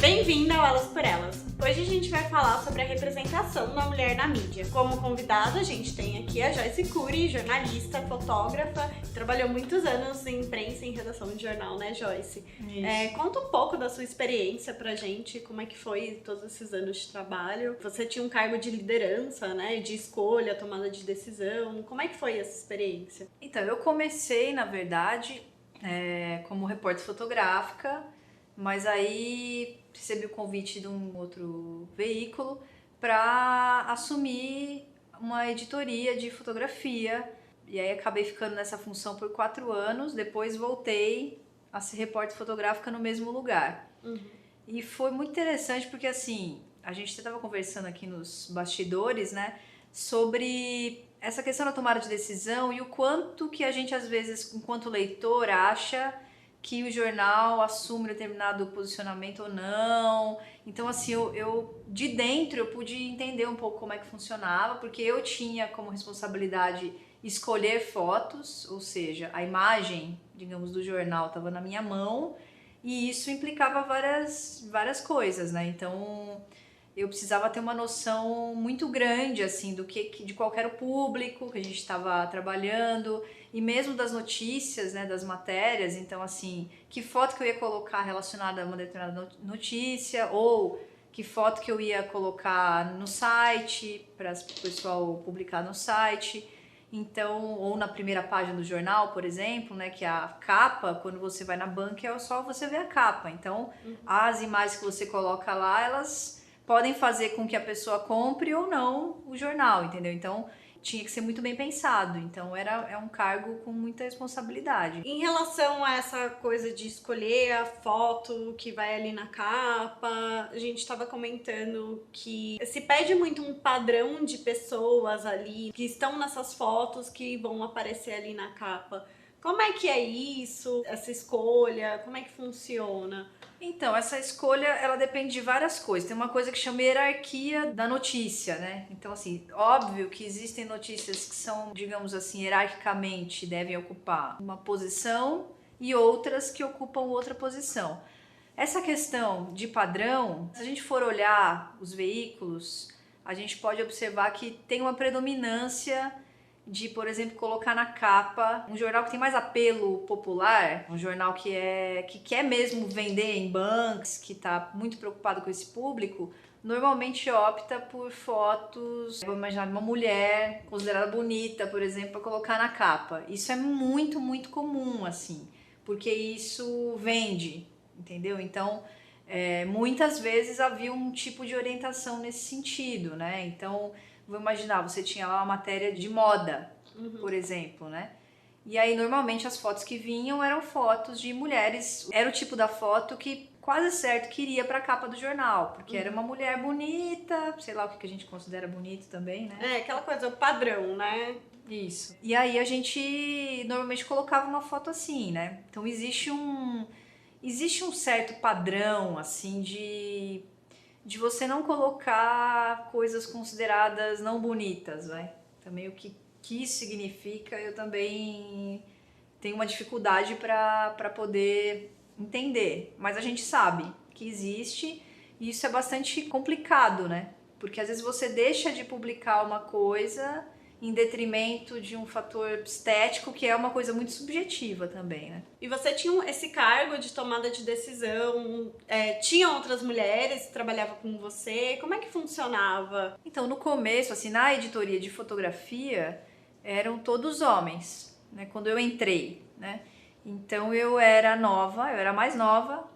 Bem-vinda ao Elas por Elas. Hoje a gente vai falar sobre a representação da mulher na mídia. Como convidada, a gente tem aqui a Joyce Cury, jornalista, fotógrafa, trabalhou muitos anos em imprensa e em redação de jornal, né, Joyce? Conta um pouco da sua experiência pra gente, como é que foi todos esses anos de trabalho. Você tinha um cargo de liderança, né, de escolha, tomada de decisão. Como é que foi essa experiência? Então, eu comecei, na verdade, como repórter fotográfica, mas aí recebi o convite de um outro veículo para assumir uma editoria de fotografia. E aí acabei ficando nessa função por 4 anos, depois voltei a ser repórter fotográfica no mesmo lugar. E foi muito interessante porque, assim, a gente estava conversando aqui nos bastidores, né, sobre essa questão da tomada de decisão e o quanto que a gente, às vezes, enquanto leitor, acha que o jornal assume determinado posicionamento ou não. Então, assim, eu de dentro eu pude entender um pouco como é que funcionava, porque eu tinha como responsabilidade escolher fotos, ou seja, a imagem, digamos, do jornal estava na minha mão, e isso implicava várias coisas, né? Então, eu precisava ter uma noção muito grande, assim, de qual era o público que a gente estava trabalhando, e mesmo das notícias, né, das matérias. Então, assim, que foto que eu ia colocar relacionada a uma determinada notícia, ou que foto que eu ia colocar no site, para o pessoal publicar no site. Então, ou na primeira página do jornal, por exemplo, né, que a capa, quando você vai na banca, é só você ver a capa. Então, as imagens que você coloca lá, elas podem fazer com que a pessoa compre ou não o jornal, entendeu? Então, tinha que ser muito bem pensado. Então, é um cargo com muita responsabilidade. Em relação a essa coisa de escolher a foto que vai ali na capa, a gente estava comentando que se pede muito um padrão de pessoas ali que estão nessas fotos que vão aparecer ali na capa. Como é que é isso, essa escolha? Como é que funciona? Então, essa escolha, ela depende de várias coisas. Tem uma coisa que chama hierarquia da notícia, né? Então, assim, óbvio que existem notícias que são, digamos assim, hierarquicamente devem ocupar uma posição e outras que ocupam outra posição. Essa questão de padrão, se a gente for olhar os veículos, a gente pode observar que tem uma predominância de, por exemplo, colocar na capa um jornal que tem mais apelo popular, um jornal que quer mesmo vender em bancos, que está muito preocupado com esse público, normalmente opta por fotos, vamos imaginar, de uma mulher considerada bonita, por exemplo, para colocar na capa. Isso é muito, muito comum, assim, porque isso vende, entendeu? Então, muitas vezes havia um tipo de orientação nesse sentido, né? Então, vou imaginar, você tinha lá uma matéria de moda, por exemplo, né? E aí, normalmente, as fotos que vinham eram fotos de mulheres. Era o tipo da foto que quase certo que iria para a capa do jornal, porque era uma mulher bonita, sei lá o que a gente considera bonito também, né? É, aquela coisa, o padrão, né? Isso. E aí, a gente normalmente colocava uma foto assim, né? Então, existe um certo padrão, assim, de você não colocar coisas consideradas não bonitas, vai. Também o que isso significa, eu também tenho uma dificuldade para poder entender. Mas a gente sabe que existe e isso é bastante complicado, né? Porque às vezes você deixa de publicar uma coisa em detrimento de um fator estético, que é uma coisa muito subjetiva também, né? E você tinha esse cargo de tomada de decisão, tinha outras mulheres que trabalhavam com você, como é que funcionava? Então, no começo, assim, na editoria de fotografia, eram todos homens, né? Quando eu entrei, né? Então, eu era mais nova,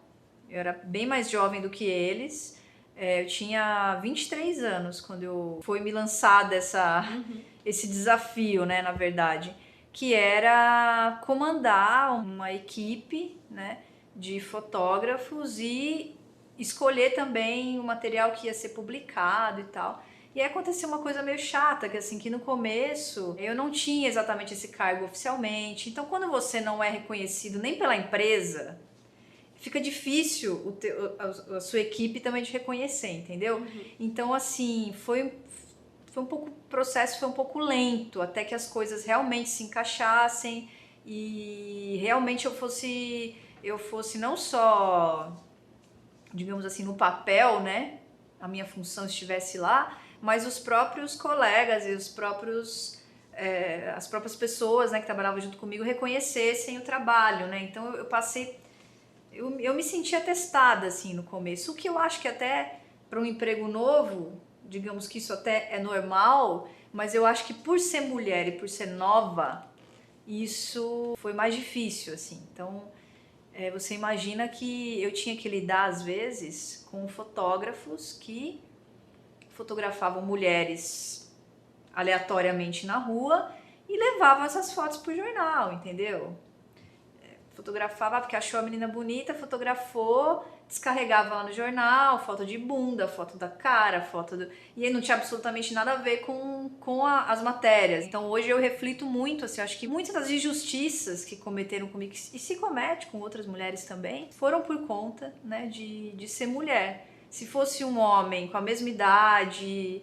eu era bem mais jovem do que eles. Eu tinha 23 anos quando foi me lançado esse desafio, né, na verdade, que era comandar uma equipe, né, de fotógrafos e escolher também o material que ia ser publicado e tal. E aí aconteceu uma coisa meio chata, que assim, que no começo eu não tinha exatamente esse cargo oficialmente. Então, quando você não é reconhecido nem pela empresa, fica difícil a sua equipe também te reconhecer, entendeu? Então, assim, o processo foi um pouco lento, até que as coisas realmente se encaixassem e realmente eu fosse não só, digamos assim, no papel, né, a minha função estivesse lá, mas os próprios colegas e os próprios as próprias pessoas, né, que trabalhavam junto comigo reconhecessem o trabalho, né? Então eu me sentia testada assim no começo, o que eu acho que até para um emprego novo, digamos que isso até é normal, mas eu acho que por ser mulher e por ser nova, isso foi mais difícil, assim. Então, você imagina que eu tinha que lidar às vezes com fotógrafos que fotografavam mulheres aleatoriamente na rua e levavam essas fotos pro jornal, entendeu? Fotografava porque achou a menina bonita, fotografou, descarregava lá no jornal, foto de bunda, foto da cara, e aí não tinha absolutamente nada a ver com as matérias. Então hoje eu reflito muito, assim, acho que muitas das injustiças que cometeram comigo, e se comete com outras mulheres também, foram por conta, né, de ser mulher. Se fosse um homem com a mesma idade,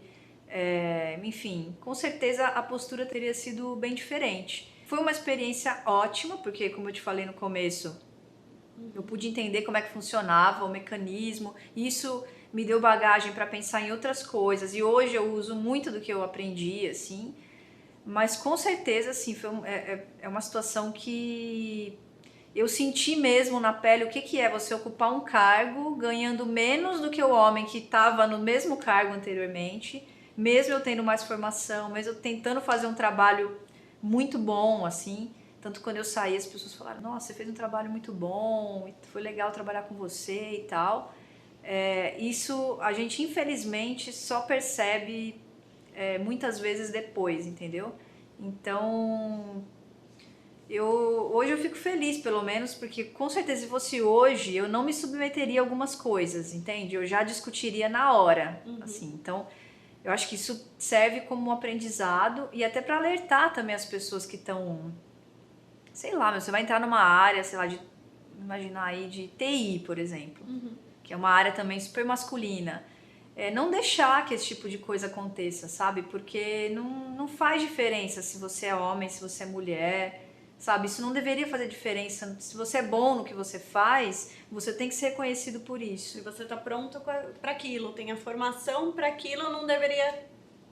enfim, com certeza a postura teria sido bem diferente. Foi uma experiência ótima, porque como eu te falei no começo, eu pude entender como é que funcionava o mecanismo, e isso me deu bagagem para pensar em outras coisas, e hoje eu uso muito do que eu aprendi, assim, mas com certeza, assim, é uma situação que eu senti mesmo na pele o que é você ocupar um cargo ganhando menos do que o homem que estava no mesmo cargo anteriormente, mesmo eu tendo mais formação, mesmo eu tentando fazer um trabalho muito bom, assim. Tanto quando eu saí, as pessoas falaram, nossa, você fez um trabalho muito bom, foi legal trabalhar com você e tal. Isso a gente, infelizmente, só percebe muitas vezes depois, entendeu? Então, hoje eu fico feliz, pelo menos, porque com certeza se fosse hoje, eu não me submeteria a algumas coisas, entende? Eu já discutiria na hora, assim. Então, eu acho que isso serve como um aprendizado e até para alertar também as pessoas que estão, sei lá, você vai entrar numa área, sei lá, imaginar aí de TI, por exemplo, que é uma área também super masculina. Não deixar que esse tipo de coisa aconteça, sabe? Porque não faz diferença se você é homem, se você é mulher, sabe? Isso não deveria fazer diferença. Se você é bom no que você faz, você tem que ser reconhecido por isso. Se você tá pronto para aquilo, tem a formação para aquilo, não deveria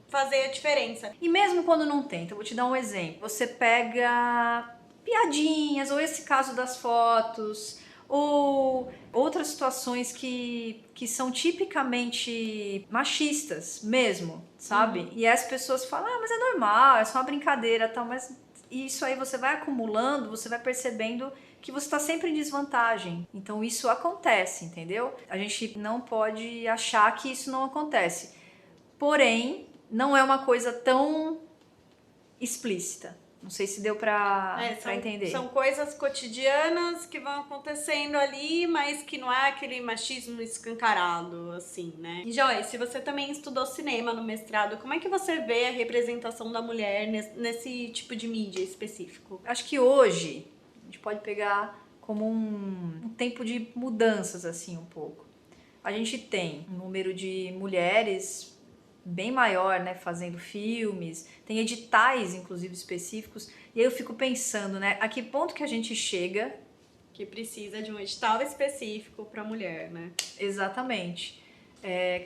fazer a diferença. E mesmo quando não tem, então eu vou te dar um exemplo. Você pega piadinhas, ou esse caso das fotos, ou outras situações que são tipicamente machistas mesmo, sabe? E as pessoas falam, mas é normal, é só uma brincadeira, tal, mas isso aí você vai acumulando, você vai percebendo que você está sempre em desvantagem. Então isso acontece, entendeu? A gente não pode achar que isso não acontece. Porém, não é uma coisa tão explícita. Não sei se deu pra entender. São coisas cotidianas que vão acontecendo ali, mas que não é aquele machismo escancarado, assim, né? E Joyce, você também estudou cinema no mestrado. Como é que você vê a representação da mulher nesse tipo de mídia específico? Acho que hoje a gente pode pegar como um tempo de mudanças, assim, um pouco. A gente tem um número de mulheres bem maior, né, fazendo filmes, tem editais, inclusive, específicos, e aí eu fico pensando, né, a que ponto que a gente chega... Que precisa de um edital específico para mulher, né? Exatamente.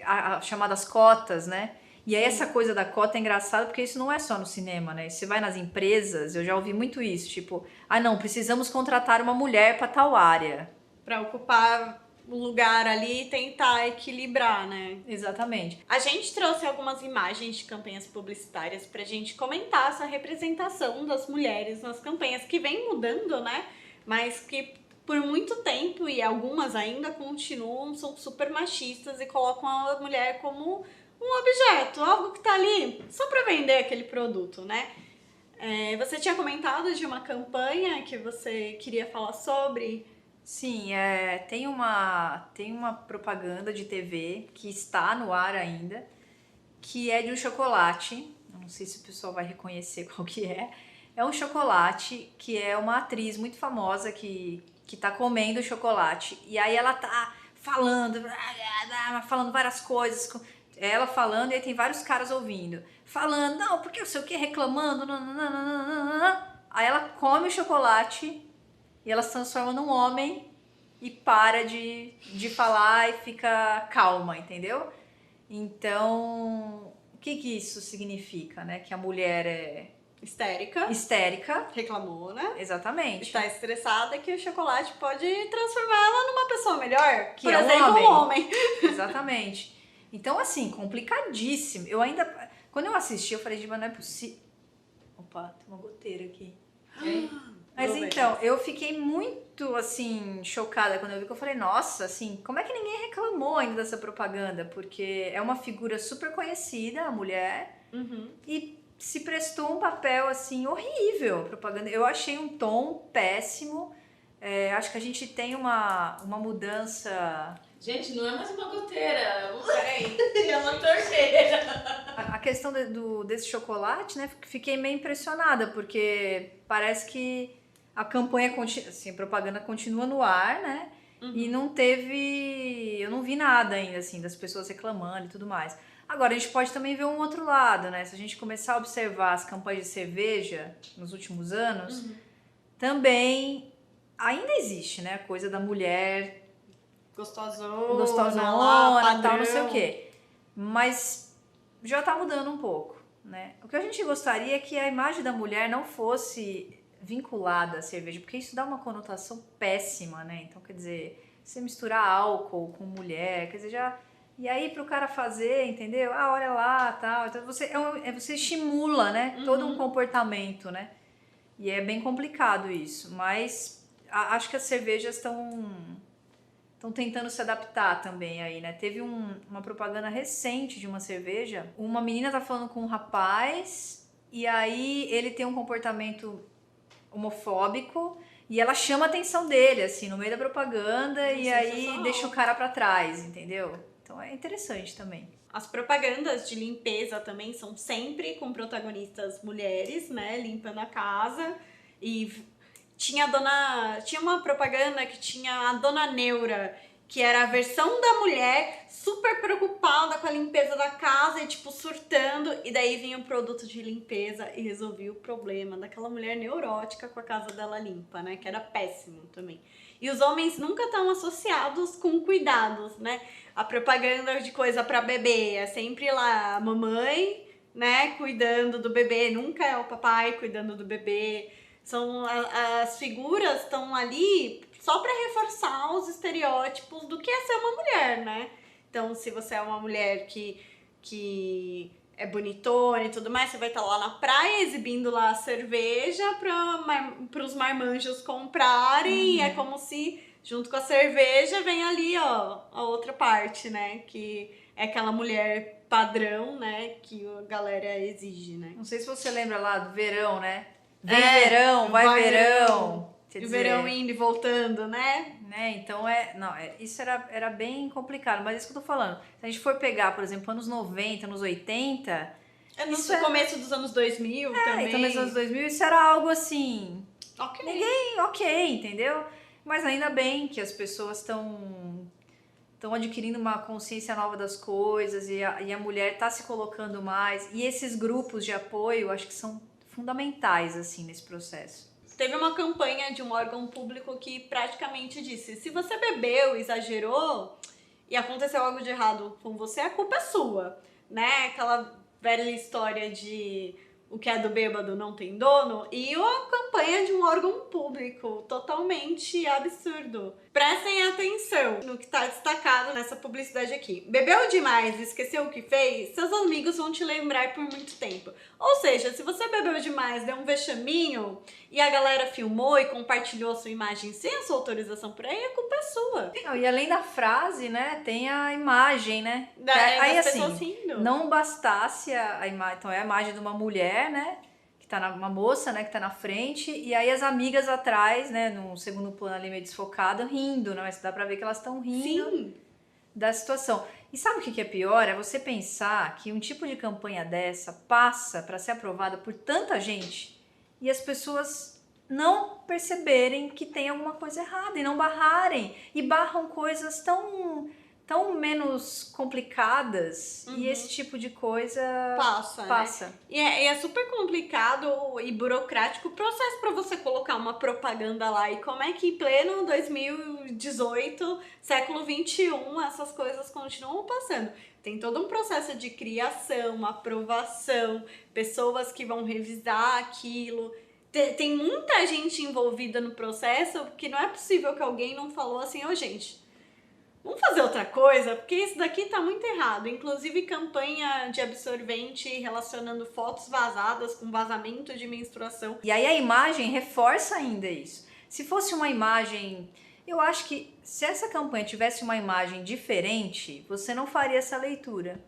As chamadas cotas, né? E aí essa coisa da cota é engraçada porque isso não é só no cinema, né? Você vai nas empresas, eu já ouvi muito isso, tipo, não, precisamos contratar uma mulher para tal área. Para ocupar o lugar ali e tentar equilibrar, né? Exatamente. A gente trouxe algumas imagens de campanhas publicitárias pra gente comentar essa representação das mulheres nas campanhas, que vem mudando, né? Mas que por muito tempo, e algumas ainda continuam, são super machistas e colocam a mulher como um objeto, algo que tá ali só pra vender aquele produto, né? Você tinha comentado de uma campanha que você queria falar sobre... Sim, tem uma propaganda de TV que está no ar ainda, que é de um chocolate, não sei se o pessoal vai reconhecer qual que é. É um chocolate que é uma atriz muito famosa que tá comendo chocolate, e aí ela tá falando várias coisas, ela falando e aí tem vários caras ouvindo, falando, não, porque eu sei o que, reclamando, nananana. Aí ela come o chocolate e ela se transforma num homem e para de falar e fica calma, entendeu? Então, o que isso significa, né? Que a mulher é Histérica. histérica. Reclamou, né? Exatamente. Está estressada, que o chocolate pode transformar ela numa pessoa melhor. Que por é um exemplo, homem. um homem. Exatamente. Então, assim, complicadíssimo. Eu ainda... Quando eu assisti, eu falei, mas não é possível... Opa, tem uma goteira aqui. Mas então, eu fiquei muito, assim, chocada quando eu vi, que eu falei, nossa, assim, como é que ninguém reclamou ainda dessa propaganda? Porque é uma figura super conhecida, a mulher, e se prestou um papel, assim, horrível, a propaganda. Eu achei um tom péssimo. Acho que a gente tem uma mudança... Gente, não é mais uma goteira. Peraí, é uma torneira. A questão desse chocolate, né? Fiquei meio impressionada, porque parece que a campanha, assim, a propaganda continua no ar, né? E não teve... Eu não vi nada ainda, assim, das pessoas reclamando e tudo mais. Agora, a gente pode também ver um outro lado, né? Se a gente começar a observar as campanhas de cerveja nos últimos anos, também ainda existe, né? A coisa da mulher gostosona, lá, tal, não sei o quê. Mas já tá mudando um pouco, né? O que a gente gostaria é que a imagem da mulher não fosse vinculada à cerveja, porque isso dá uma conotação péssima, né? Então, quer dizer, você misturar álcool com mulher, quer dizer, já... E aí, pro cara fazer, entendeu? Ah, olha lá, tal. Então, você estimula, né? Todo um comportamento, né? E é bem complicado isso. Mas acho que as cervejas estão tentando se adaptar também aí, né? Teve uma propaganda recente de uma cerveja. Uma menina tá falando com um rapaz e aí ele tem um comportamento homofóbico e ela chama a atenção dele, assim, no meio da propaganda e aí deixa o cara pra trás, entendeu? Então é interessante também. As propagandas de limpeza também são sempre com protagonistas mulheres, né? Limpando a casa. E tinha uma propaganda que tinha a Dona Neura, que era a versão da mulher super preocupada com a limpeza da casa e, tipo, surtando. E daí vinha um produto de limpeza e resolvia o problema daquela mulher neurótica com a casa dela limpa, né? Que era péssimo também. E os homens nunca estão associados com cuidados, né? A propaganda de coisa pra bebê é sempre lá a mamãe, né? Cuidando do bebê. Nunca é o papai cuidando do bebê. As figuras estão ali só para reforçar os estereótipos do que é ser uma mulher, né? Então, se você é uma mulher que é bonitona e tudo mais, você vai estar lá na praia exibindo lá a cerveja para os marmanjos comprarem. E é como se, junto com a cerveja, vem ali, ó, a outra parte, né? Que é aquela mulher padrão, né? Que a galera exige, né? Não sei se você lembra lá do verão, né? Vem verão, vai verão. E o verão indo e voltando, né? Então, isso era bem complicado, mas é isso que eu tô falando. Se a gente for pegar, por exemplo, anos 90, anos 80... No começo dos anos 2000 também. Então, nos anos 2000, isso era algo assim... Ok. Ok, entendeu? Mas ainda bem que as pessoas estão adquirindo uma consciência nova das coisas e a mulher tá se colocando mais. E esses grupos de apoio, acho que são fundamentais, assim, nesse processo. Teve uma campanha de um órgão público que praticamente disse: se você bebeu, exagerou e aconteceu algo de errado com você, a culpa é sua, né? Aquela velha história de o que é do bêbado não tem dono. E uma campanha de um órgão público totalmente absurdo. Prestem atenção no que está destacado nessa publicidade aqui. Bebeu demais e esqueceu o que fez? Seus amigos vão te lembrar por muito tempo. Ou seja, se você bebeu demais, deu um vexaminho e a galera filmou e compartilhou a sua imagem sem a sua autorização por aí, a culpa é sua. Não, e além da frase, né, tem a imagem, né? Aí assim, rindo. Não bastasse a imagem, então é a imagem de uma mulher, né? Uma moça, né, que tá na frente, e aí as amigas atrás, né, no segundo plano ali meio desfocado, rindo, né, mas dá pra ver que elas estão rindo da situação. E sabe o que é pior? É você pensar que um tipo de campanha dessa passa para ser aprovada por tanta gente e as pessoas não perceberem que tem alguma coisa errada e não barrarem, e barram coisas tão tão menos complicadas e esse tipo de coisa passa. Né? E é super complicado e burocrático o processo para você colocar uma propaganda lá. E como é que em pleno 2018, século 21, essas coisas continuam passando? Tem todo um processo de criação, aprovação, pessoas que vão revisar aquilo. Tem muita gente envolvida no processo, porque não é possível que alguém não falou assim, gente, vamos fazer outra coisa, porque isso daqui tá muito errado. Inclusive, campanha de absorvente relacionando fotos vazadas com vazamento de menstruação. E aí a imagem reforça ainda isso. Se fosse uma imagem... Eu acho que se essa campanha tivesse uma imagem diferente, você não faria essa leitura.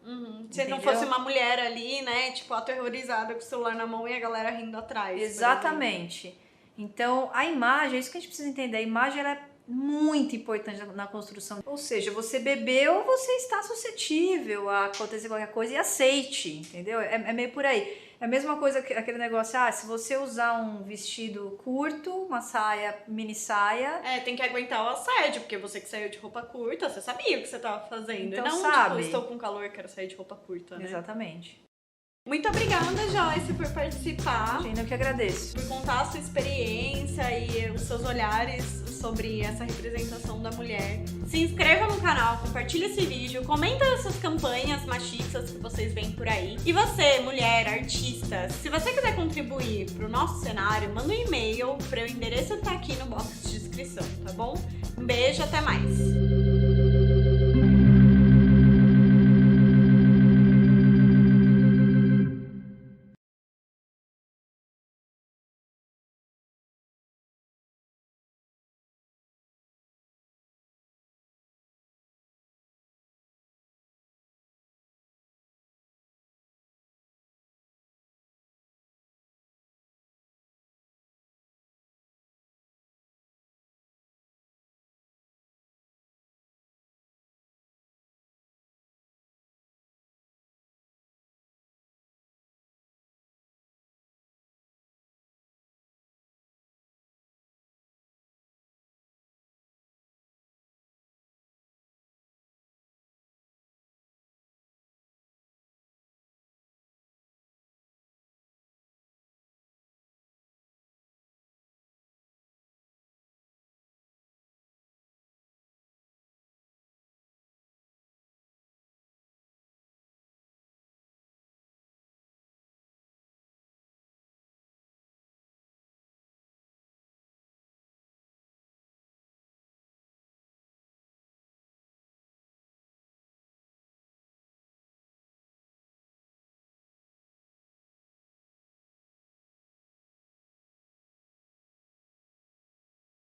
Se não fosse uma mulher ali, né, tipo, aterrorizada com o celular na mão e a galera rindo atrás. Exatamente. Então, a imagem, é isso que a gente precisa entender. A imagem, ela é muito importante na construção. Ou seja, você bebeu, você está suscetível a acontecer qualquer coisa e aceite, entendeu? É meio por aí. É a mesma coisa que aquele negócio, se você usar um vestido curto, uma saia, mini saia... tem que aguentar o assédio, porque você que saiu de roupa curta, você sabia o que você estava fazendo. Então, não, sabe. Estou com calor, quero sair de roupa curta, né? Exatamente. Muito obrigada, Joyce, por participar. Eu que agradeço. Por contar a sua experiência e os seus olhares sobre essa representação da mulher. Se inscreva no canal, compartilhe esse vídeo, comenta essas campanhas machistas que vocês veem por aí. E você, mulher, artista, se você quiser contribuir para o nosso cenário, manda um e-mail para o endereço que tá aqui no box de descrição, tá bom? Um beijo, até mais!